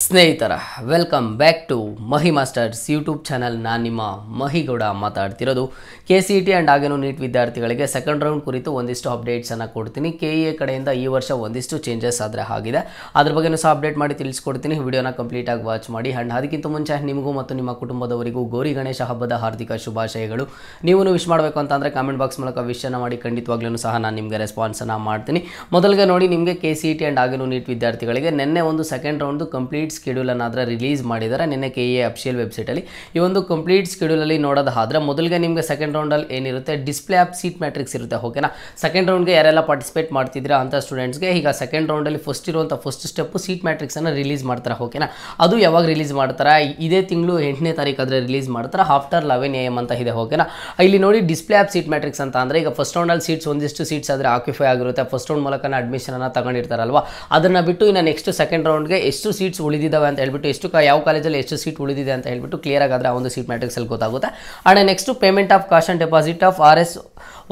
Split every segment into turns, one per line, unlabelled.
ಸ್ನೇಹಿತರ welcome back to Mahi masters YouTube channel. ನಾನು ನಿಮ್ಮ ಮಹಿಗೌಡ ಮಾತಾಡ್ತಿರೋದು. KCET ಆ್ಯಂಡ್ ಹಾಗೇನು ನೀಟ್ ವಿದ್ಯಾರ್ಥಿಗಳಿಗೆ ಸೆಕೆಂಡ್ ರೌಂಡ್ ಕುರಿತು ಒಂದಿಷ್ಟು ಅಪ್ಡೇಟ್ಸನ್ನು ಕೊಡ್ತೀನಿ. KEA ಕಡೆಯಿಂದ ಈ ವರ್ಷ ಒಂದಿಷ್ಟು ಚೇಂಜಸ್ ಆದರೆ ಆಗಿದೆ, ಅದ್ರ ಬಗ್ಗೆನೂ ಸಹ ಅಪ್ಡೇಟ್ ಮಾಡಿ ತಿಳಿಸ್ಕೊಡ್ತೀನಿ. ವಿಡಿಯೋನ ಕಂಪ್ಲೀಟಾಗಿ ವಾಚ್ ಮಾಡಿ. ಆ್ಯಂಡ್ ಅದಕ್ಕಿಂತ ಮುಂಚೆ ನಿಮಗೂ ಮತ್ತು ನಿಮ್ಮ ಕುಟುಂಬದವರಿಗೂ ಗೌರಿ ಗಣೇಶ ಹಬ್ಬದ ಹಾರ್ದಿಕ ಶುಭಾಶಯಗಳು. ನೀವು ವಿಶ್ ಮಾಡಬೇಕು ಅಂತಂದರೆ ಕಾಮೆಂಟ್ ಬಾಕ್ಸ್ ಮೂಲಕ ವಿಶನ್ನು ಮಾಡಿ, ಖಂಡಿತವಾಗ್ಲೂ ಸಹ ನಾನು ನಿಮಗೆ ರೆಸ್ಪಾನ್ಸನ್ನು ಮಾಡ್ತೀನಿ. ಮೊದಲಿಗೆ ನೋಡಿ, ನಿಮಗೆ KCET ಆ್ಯಂಡ್ ಹಾಗೇನು ನೀಟ್ ವಿದ್ಯಾರ್ಥಿಗಳಿಗೆ ನಿನ್ನೆ ಒಂದು ಸೆಕೆಂಡ್ ರೌಂಡ್ದು ಕಂಪ್ಲೀಟ್ ಸ್ಕೆಡ್ಯೂಲ್ ಅನ್ನಾದ್ರೆ ರಿಲೀಸ್ ಮಾಡಿದ್ದಾರೆ ನಿನ್ನೆ KEA ಅಫಿಷಿಯಲ್ ವೆಬ್ಸೈಟಲ್ಲಿ. ಈ ಒಂದು ಕಂಪ್ಲೀಟ್ ಸ್ಕೆಡ್ಯೂಲಲ್ಲಿ ನೋಡೋದಾದ್ರೆ ಮೊದಲಿಗೆ ನಿಮಗೆ ಸೆಕೆಂಡ್ ರೌಂಡಲ್ಲಿ ಏನಿರುತ್ತೆ, ಡಿಸ್ಪ್ಲೇ ಆಫ್ ಸೀಟ್ ಮ್ಯಾಟ್ರಿಕ್ಸ್ ಇರುತ್ತೆ. ಓಕೆನಾ, ಸೆಕೆಂಡ್ ರೌಂಡ್ಗೆ ಯಾರೆಲ್ಲ ಪಾರ್ಟಿಸಿಪೇಟ್ ಮಾಡ್ತಿದ್ರೆ ಅಂಥ ಸ್ಟೂಡೆಂಟ್ಸ್ಗೆ ಈಗ ಸೆಕೆಂಡ್ ರೌಂಡಲ್ಲಿ ಫಸ್ಟ್ ಸ್ಟೆಪ್ಪು ಸೀಟ್ ಮ್ಯಾಟ್ರಿಕ್ಸನ್ನು ರಿಲೀಸ್ ಮಾಡ್ತಾರೆ. ಓಕೆನಾ, ಅದು ಯಾವಾಗ ರಿಲೀಸ್ ಮಾಡ್ತಾರೆ, ಇದೇ ತಿಂಗಳು 8ನೇ ತಾರೀಕು ಆದರೆ ರಿಲೀಸ್ ಮಾಡ್ತಾರೆ ಆಫ್ಟರ್ 11 AM ಅಂತ ಇದೆ. ಓಕೆನಾ, ಇಲ್ಲಿ ನೋಡಿ ಡಿಸ್ಪ್ಲೇ ಆಫ್ ಸೀಟ್ ಮ್ಯಾಟ್ರಿಕ್ಸ್ ಅಂತ ಅಂದರೆ ಈಗ ಫಸ್ಟ್ ರೌಂಡಲ್ಲಿ ಒಂದಿಷ್ಟು ಸೀಟ್ಸ್ ಆದರೆ ಆಕ್ಯುಪೈ ಆಗಿರುತ್ತೆ, ಫಸ್ಟ್ ರೌಂಡ್ ಮೂಲಕ ಅಡ್ಮಿಷನನ್ನು ತಗೊಂಡಿರ್ತಾರಲ್ವ, ಅದನ್ನು ಬಿಟ್ಟು ಇನ್ನು ನೆಕ್ಸ್ಟ್ ಸೆಕೆಂಡ್ ರೌಂಡ್ಗೆ ಎಷ್ಟು ಸೀಟ್ಸ್ ಉಳಿದಿದ್ದಾವೆ ಅಂತ ಹೇಳ್ಬಿಟ್ಟು, ಯಾವ ಕಾಲೇಜಲ್ಲಿ ಎಷ್ಟು ಸೀಟ್ ಉಳಿದಿದೆ ಅಂತ ಹೇಳ್ಬಿಟ್ಟು ಕ್ಲಿಯರ್ ಆಗಾದ್ರೆ ಆ ಒಂದು ಸೀಟ್ ಮ್ಯಾಟ್ರಿಕ್ಸಲ್ಲಿ ಗೊತ್ತಾಗುತ್ತೆ. And next payment of cost and deposit of RS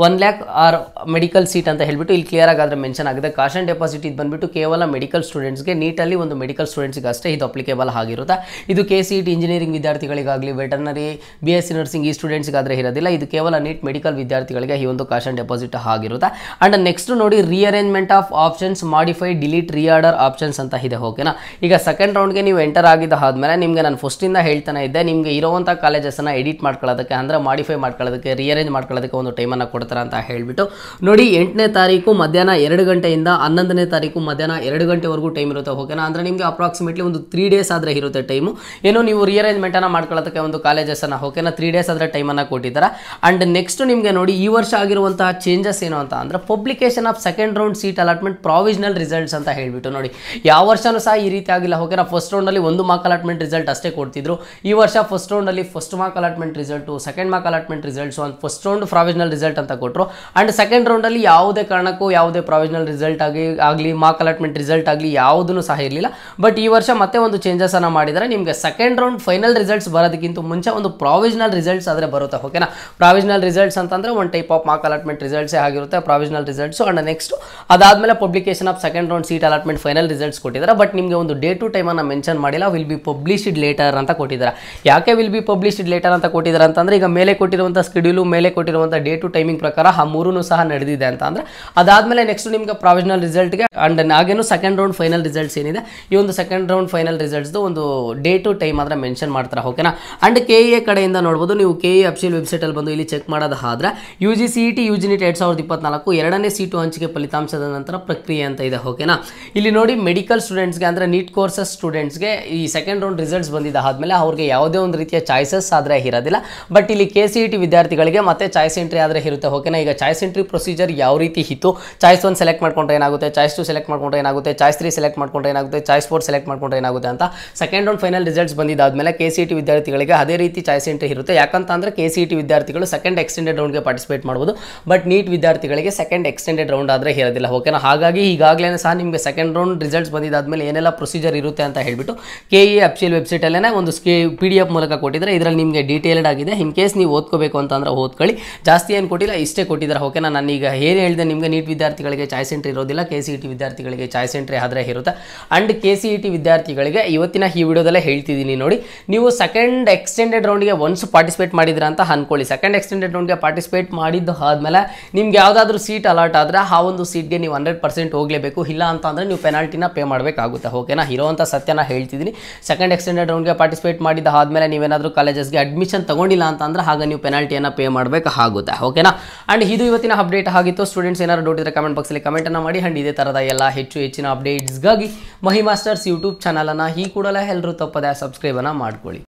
1 lakh or medical seat ಅಂತ ಹೇಳ್ಬಿಟ್ಟು ಇಲ್ಲಿ ಕ್ಲಿಯರ್ ಆಗಾದ್ರೆ ಮೆನ್ಷನ್ ಆಗಿದೆ. ಕಾಸ್ಟ್ ಆ್ಯಂಡ್ ಡೆಪಾಸಿಟ್ ಇದು ಬಂದುಬಿಟ್ಟು ಕೇವಲ ಮೆಡಿಕಲ್ ಸ್ಟೂಡೆಂಟ್ಸ್ಗೆ, ನೀಟಲ್ಲಿ ಒಂದು ಮೆಡಿಕಲ್ ಸ್ಟೂಡೆಂಟ್ಸ್ಗೆ ಅಷ್ಟೇ ಇದು ಅಪ್ಲಿಕೇಬಲ್ ಆಗಿರುತ್ತೆ. ಇದು KCET ಇಂಜಿನಿಯರಿಂಗ್ ವಿದ್ಯಾರ್ಥಿಗಳಿಗಾಗಲಿ, ವೆಟರ್ನರಿ, BSc ನರ್ಸಿಂಗ್ ಈ ಸ್ಟೂಡೆಂಟ್ಸ್ಗಾದರೆ ಇರೋದಿಲ್ಲ. ಇದು ಕೇವಲ ನೀಟ್ ಮೆಡಿಕಲ್ ವಿದ್ಯಾರ್ಥಿಗಳಿಗೆ ಈ ಒಂದು ಕಾಸ್ಟ್ ಆ್ಯಂಡ್ ಡೆಪಾಸಿಟ್ ಆಗಿರುತ್ತೆ. ಆ್ಯಂಡ್ ನೆಕ್ಸ್ಟ್ ನೋಡಿ, rearrangement of options, modify, delete, reorder options ಅಂತ ಇದೆ. ಓಕೆನಾ, ಈಗ ಸೆಕೆಂಡ್ ರೌಂಡ್ಗೆ ನೀವು ಎಂಟರ್ ಆಗಿದ್ದಾದ್ಮೇಲೆ ನಿಮಗೆ ನಾನು ಫಸ್ಟಿಂದ ಹೇಳ್ತಾನೆ ಇದ್ದೆ, ನಿಮಗೆ ಇರುವಂಥ ಕಾಲೇಜಸ್ಸನ್ನು ಎಡಿಟ್ ಮಾಡ್ಕೊಳ್ಳೋದಕ್ಕೆ, ಅಂದರೆ ಮಾಡಿಫೈ ಮಾಡ್ಕೊಳ್ಳೋದಕ್ಕೆ, ರಿಅರೇಂಜ್ ಮಾಡ್ಕೊಳ್ಳೋದಕ್ಕೆ ಒಂದು ಟೈಮನ್ನು ಕೊಡ್ತಾರೆ ಅಂತ ಹೇಳಿಬಿಟ್ಟು ನೋಡಿ. 8ನೇ ತಾರೀಕು ಮಧ್ಯಾಹ್ನ 2 ಗಂಟೆಯಿಂದ 11ನೇ ತಾರೀಕು ಮಧ್ಯಾಹ್ನ 2 ಗಂಟೆವರೆಗೂ ಟೈಮ್ ಇರುತ್ತೆ. ಓಕೆನಾ, ಅಂದರೆ ನಿಮಗೆ ಅಪ್ರಾಕ್ಸಿಮೇಟ್ಲಿ ಒಂದು 3 days ಆದರೆ ಇರುತ್ತೆ ಟೈಮು. ಏನೋ ನೀವು ರಿಅರೇಂಜ್ಮೆಂಟನ್ನು ಮಾಡ್ಕೊಳ್ಳೋದಕ್ಕೆ ಒಂದು ಕಾಲೇಜಸ್ಸನ್ನು, ಓಕೆನಾ, 3 days ಆದರೆ ಟೈಮನ್ನು ಕೊಟ್ಟಿದ್ದಾರೆ. ಆ್ಯಂಡ್ ನೆಕ್ಸ್ಟ್ ನಿಮಗೆ ನೋಡಿ, ಈ ವರ್ಷ ಆಗಿರುವಂತಹ ಚೇಂಜಸ್ ಏನು ಅಂತ ಅಂದರೆ, publication of second round seat allotment provisional results ಅಂತ ಹೇಳಿಬಿಟ್ಟು ನೋಡಿ. ಯಾವ ವರ್ಷನೂ ಸಹ ಈ ರೀತಿ ಆಗಿಲ್ಲ. ಓಕೆನಾ, ಫಸ್ಟ್ ರೌಂಡಲ್ಲಿ 1 ಮಾರ್ಕ್ ಅಲಾಟ್ಮೆಂಟ್ ರಿಸಲ್ಟ್ ಅಷ್ಟೇ ಕೊಡ್ತಿದ್ರು. ಈ ವರ್ಷ ಫಸ್ಟ್ ರೌಂಡಲ್ಲಿ first mark allotment result, second mark allotment results, ಒಂದು ಫಸ್ಟ್ ರೌಂಡ್ ಪ್ರಾವಿಷನಲ್ ರಿಸಲ್ಟ್ ಅಂತ ಕೊಟ್ಟರು. ಆ್ಯಂಡ್ ಸೆಕೆಂಡ್ ರೌಂಡಲ್ಲಿ ಯಾವುದೇ ಕಾರಣಕ್ಕೂ ಯಾವುದೇ ಪ್ರಾವಿಷನಲ್ ರಿಸಲ್ಟ್ ಆಗಲಿ ಮಾರ್ಕ್ ಅಲಾಟ್ಮೆಂಟ್ ರಿಸಲ್ಟ್ ಆಗಲಿ ಯಾವುದೂ ಸಹ ಇರಲಿಲ್ಲ. ಬಟ್ ಈ ವರ್ಷ ಮತ್ತೆ ಒಂದು ಚೇಂಜಸನ್ನು ಮಾಡಿದರೆ, ನಿಮಗೆ ಸೆಕೆಂಡ್ ರೌಂಡ್ ಫೈನಲ್ ರಿಸಲ್ಟ್ಸ್ ಬರೋದಕ್ಕಿಂತ ಮುಂಚೆ ಒಂದು ಪ್ರಾವಿಷನಲ್ ರಿಸಲ್ಟ್ಸ್ ಆದರೆ ಬರುತ್ತೆ. ಓಕೆನಾ, ಪ್ರಾವಿಷನಲ್ ರಿಸಲ್ಟ್ಸ್ ಅಂತಂದರೆ ಒಂದು ಟೈಪ್ ಆಫ್ ಮಾರ್ಕ್ ಅಲಾಟ್ಮೆಂಟ್ ರಿಸಲ್ಟ್ಸೇ ಆಗಿರುತ್ತೆ ಪ್ರಾವಿಷನಲ್ ರಿಸಲ್ಟ್ಸು. ಆ್ಯಂಡ್ ನೆಕ್ಸ್ಟ್ ಅದಾದಮೇಲೆ publication of second round seat allotment final results ಕೊಟ್ಟಿದ್ದಾರೆ. ಬಟ್ ನಿಮಗೆ ಒಂದು ಡೇ ಟು ಟೈಮನ್ನು ಮೆನ್ಷನ್ ಮಾಡಿಲ್ಲ, ವಿಲ್ ಬಿ ಪಬ್ಲಿಷ್ಡ್ ಲೇಟರ್ ಅಂತ ಕೊಟ್ಟಿದ್ದಾರೆ. ಯಾಕೆ ವಿಲ್ ಬಿ ಪಬ್ಲಿಷ್ಡ್ ಲೇಟರ್ ಅಂತ ಕೊಟ್ಟಿದ್ದಾರೆ ಅಂತಂದರೆ, ಈಗ ಮೇಲೆ ಕೊಟ್ಟಿರುವಂಥ ಸ್ಕೆಡ್ಯೂಲು, ಮೇಲೆ ಕೊಟ್ಟಿರುವಂಥ ಡೇ ಟು ಟೈಮಿಂಗ್ ಪ್ರಕಾರ ಆ ಮೂರೂ ಸಹ ನಡೆದಿದೆ ಅಂತ ಅಂದರೆ, ಅದಾದಮೇಲೆ ನೆಕ್ಸ್ಟ್ ನಿಮಗೆ ಪ್ರಾವಿಷನಲ್ ರಿಸಲ್ಟ್ಗೆ ಆ್ಯಂಡ್ ಹಾಗೇನು ಸೆಕೆಂಡ್ ರೌಂಡ್ ಫೈನಲ್ ರಿಸಲ್ಟ್ಸ್ ಏನಿದೆ, ಈ ಒಂದು ಸೆಕೆಂಡ್ ರೌಂಡ್ ಫೈನಲ್ ರಿಸಲ್ಟ್ಸ್ದು ಒಂದು ಡೇ ಟು ಟೈಮ್ ಆದರೆ ಮೆನ್ಷನ್ ಮಾಡ್ತಾರೆ. ಓಕೆನಾ, ಆ್ಯಂಡ್ KEA ಕಡೆಯಿಂದ ನೋಡ್ಬೋದು ನೀವು, KEA ಅಫಿಷಿಯಲ್ ವೆಬ್ಸೈಟಲ್ಲಿ ಬಂದು ಇಲ್ಲಿ ಚೆಕ್ ಮಾಡೋದಾದ್ರೆ UGCET UGNET 2024 ಎರಡನೇ ಸೀಟು ಹಂಚಿಕೆ ಫಲಿತಾಂಶದ ನಂತರ ಪ್ರಕ್ರಿಯೆ ಅಂತ ಇದೆ. ಓಕೆನಾ, ಇಲ್ಲಿ ನೋಡಿ, ಮೆಡಿಕಲ್ ಸ್ಟೂಡೆಂಟ್ಸ್ಗೆ ಅಂದರೆ ನೀಟ್ ಕೋರ್ಸಸ್ ಸ್ಟೂಡೆಂಟ್ಸ್ಗೆ ಈ ಸೆಕೆಂಡ್ ರೌಂಡ್ ರಿಸಲ್ಟ್ಸ್ ಬಂದಿದ್ದಾದ್ಮೇಲೆ ಅವ್ರಿಗೆ ಯಾವುದೇ ಒಂದು ರೀತಿಯ ಚಾಯ್ಸಸ್ ಆದರೆ ಇರೋದಿಲ್ಲ. ಬಟ್ ಇಲ್ಲಿ KCET ವಿದ್ಯಾರ್ಥಿಗಳಿಗೆ ಮತ್ತೆ ಚಾಯ್ಸ್ ಎಂಟ್ರಿ ಆದರೆ ಇರುತ್ತೆ. ಓಕೆನಾ, ಈಗ ಚಾಯ್ಸ್ ಎಂಟ್ರಿ ಪ್ರೊಸೀಜರ್ ಯಾವ ರೀತಿ ಇತ್ತು, ಚಾಯ್ಸ್ 1 ಸೆಲೆಕ್ಟ್ ಮಾಡ್ಕೊಂಡ್ರೆ ಏನಾಗುತ್ತೆ, ಚಾಯ್ಸ್ 2 ಸೆಲೆಕ್ಟ್ ಮಾಡ್ಕೊಂಡ್ರೆ ಏನಾಗುತ್ತೆ, ಚಾಯ್ಸ್ 3 ಸೆಲೆಕ್ಟ್ ಮಾಡ್ಕೊಂಡ್ರೆ ಏನಾಗುತ್ತೆ, ಚಾಯ್ಸ್ 4 ಸೆಲೆಕ್ಟ್ ಮಾಡ್ಕೊಂಡ್ರೆ ಏನಾಗುತ್ತೆ ಅಂತ ಸೆಕೆಂಡ್ ರೌಂಡ್ ಫೈನಲ್ ರಿಸಲ್ಟ್ಸ್ ಬಂದಿದ್ದಾದ್ಮೇಲೆ KCET ವಿದ್ಯಾರ್ಥಿಗಳಿಗೆ ಅದೇ ರೀತಿ ಚಾಯ್ಸ್ ಎಂಟ್ರಿ ಇರುತ್ತೆ. ಯಾಕಂತ ಅಂದರೆ KCET ವಿದ್ಯಾರ್ಥಿಗಳು ಸೆಕೆಂಡ್ ಎಕ್ಸ್ಟೆಂಡೆಡ್ ರೌಂಡ್ಗೆ ಪಾರ್ಟಿಸಿಪೇಟ್ ಮಾಡ್ಬೋದು, ಬಟ್ ನೀಟ್ ವಿದ್ಯಾರ್ಥಿಗಳಿಗೆ ಸೆಕೆಂಡ್ ಎಕ್ಸ್ಟೆಂಡೆಡ್ ರೌಂಡ್ ಆದರೆ ಇರೋದಿಲ್ಲ. ಓಕೆನಾ, ಹಾಗಾಗಿ ಈಗಾಗಲೇ ಸಹ ನಿಮಗೆ ಸೆಕೆಂಡ್ ರೌಂಡ್ ರಿಸಲ್ಟ್ಸ್ ಬಂದಿದ್ದಾದ್ಮೇಲೆ ಏನೆಲ್ಲ ಪ್ರೊಸೀಜರ್ ಇರುತ್ತೆ ಅಂತ ಹೇಳ್ಬಿಟ್ಟು KEA ಅಫಿಷಿಯಲ್ ವೆಬ್ಸೈಟಲ್ಲೇ ಒಂದು PDF ಮೂಲಕ ಕೊಟ್ಟಿದ್ದಾರೆ. ಇದರಲ್ಲಿ ನಿಮಗೆ ಡೀಟೇಲ್ಡ್ ಆಗಿದೆ. ಇನ್ ಕೇಸ್ ನೀವು ಓದ್ಕೋಬೇಕು ಅಂತಂದ್ರೆ ಓದ್ಕೊಳ್ಳಿ, ಜಾಸ್ತಿ ಏನು ಕೊಟ್ಟಿಲ್ಲ, ಇಷ್ಟೇ ಕೊಟ್ಟಿದ್ದಾರೆ. ಓಕೆನಾ, ನಾನು ಈಗ ಏನು ಹೇಳಿದೆ ನಿಮಗೆ, ನೀಟ್ ವಿದ್ಯಾರ್ಥಿಗಳಿಗೆ ಚಾಯ್ಸ್ ಎಂಟ್ರಿ ಇರೋದಿಲ್ಲ, KCET ವಿದ್ಯಾರ್ಥಿಗಳಿಗೆ ಚಾಯ್ಸ್ ಎಂಟ್ರಿ ಆದರೆ ಇರುತ್ತೆ. ಆ್ಯಂಡ್ KCET ವಿದ್ಯಾರ್ಥಿಗಳಿಗೆ ಇವತ್ತಿನ ಈ ವಿಡಿಯೋದಲ್ಲೇ ಹೇಳ್ತಿದ್ದೀನಿ ನೋಡಿ, ನೀವು ಸೆಕೆಂಡ್ ಎಕ್ಸ್ಟೆಂಡೆಡ್ ರೌಂಡ್ಗೆ ಒನ್ಸ್ ಪಾರ್ಟಿಸಿಪೇಟ್ ಮಾಡಿದ್ರ ಅಂತ ಅನ್ಕೊಳ್ಳಿ. ಸೆಕೆಂಡ್ ಎಕ್ಸ್ಟೆಂಡೆಡ್ ರೌಂಡ್ಗೆ ಪಾರ್ಟಿಸಿಪೇಟ್ ಮಾಡಿದ್ದು ಆದಮೇಲೆ ನಿಮ್ಗೆ ಯಾವುದಾದ್ರೂ ಸೀಟ್ ಅಲಾಟ್ ಆದರೆ ಆ ಒಂದು ಸೀಟ್ಗೆ ನೀವು 100% ಹೋಗಲೇಬೇಕು. ಇಲ್ಲ ಅಂತ ಅಂದರೆ ನೀವು ಪೆನಾಲ್ಟಿನ ಪೇ ಮಾಡಬೇಕಾಗುತ್ತೆ. ಓಕೆನಾ, ಇರೋವಂಥ ಸತ್ಯನ ಹೇಳ್ತಿದ್ದೀನಿ. ಸೆಕೆಂಡ್ ಎಕ್ಸ್ಟೆಂಡೆಡ್ ರೌಂಡ್ಗೆ ಪಾರ್ಟಿಸಿಪೇಟ್ ಮಾಡಿದ ಆದಮೇಲೆ ನೀವೇನಾದರೂ ಕಾಲೇಜಸ್ಗೆ ಅಡ್ಮಿಷನ್ ತಗೊಂಡಿಲ್ಲ ಅಂತಂದ್ರೆ ಆಗ ನೀವು ಪೆನಾಲ್ಟಿಯನ್ನು ಪೇ ಮಾಡಬೇಕಾಗುತ್ತೆ. ಓಕೆನಾ, ಆ್ಯಂಡ್ ಇದು ಇವತ್ತಿನ ಅಪ್ಡೇಟ್ ಆಗಿತ್ತು. ಸ್ಟೂಡೆಂಟ್ಸ್ ಏನಾದ್ರು ಡೌಟ್ ಇದ್ದರೆ ಕಮೆಂಟ್ ಬಾಕ್ಸಲ್ಲಿ ಕಮೆಂಟನ್ನು ಮಾಡಿ. ಆ್ಯಂಡ್ ಇದೇ ಥರದ ಎಲ್ಲ ಹೆಚ್ಚಿನ ಅಪ್ಡೇಟ್ಸ್ಗಾಗಿ ಮಹಿ ಮಾಸ್ಟರ್ಸ್ ಯೂಟ್ಯೂಬ್ ಚಾನಲನ್ನು ಈ ಕೂಡಲೇ ಎಲ್ಲರೂ ತಪ್ಪದೆ ಸಬ್ಸ್ಕ್ರೈಬನ್ನು ಮಾಡ್ಕೊಳ್ಳಿ.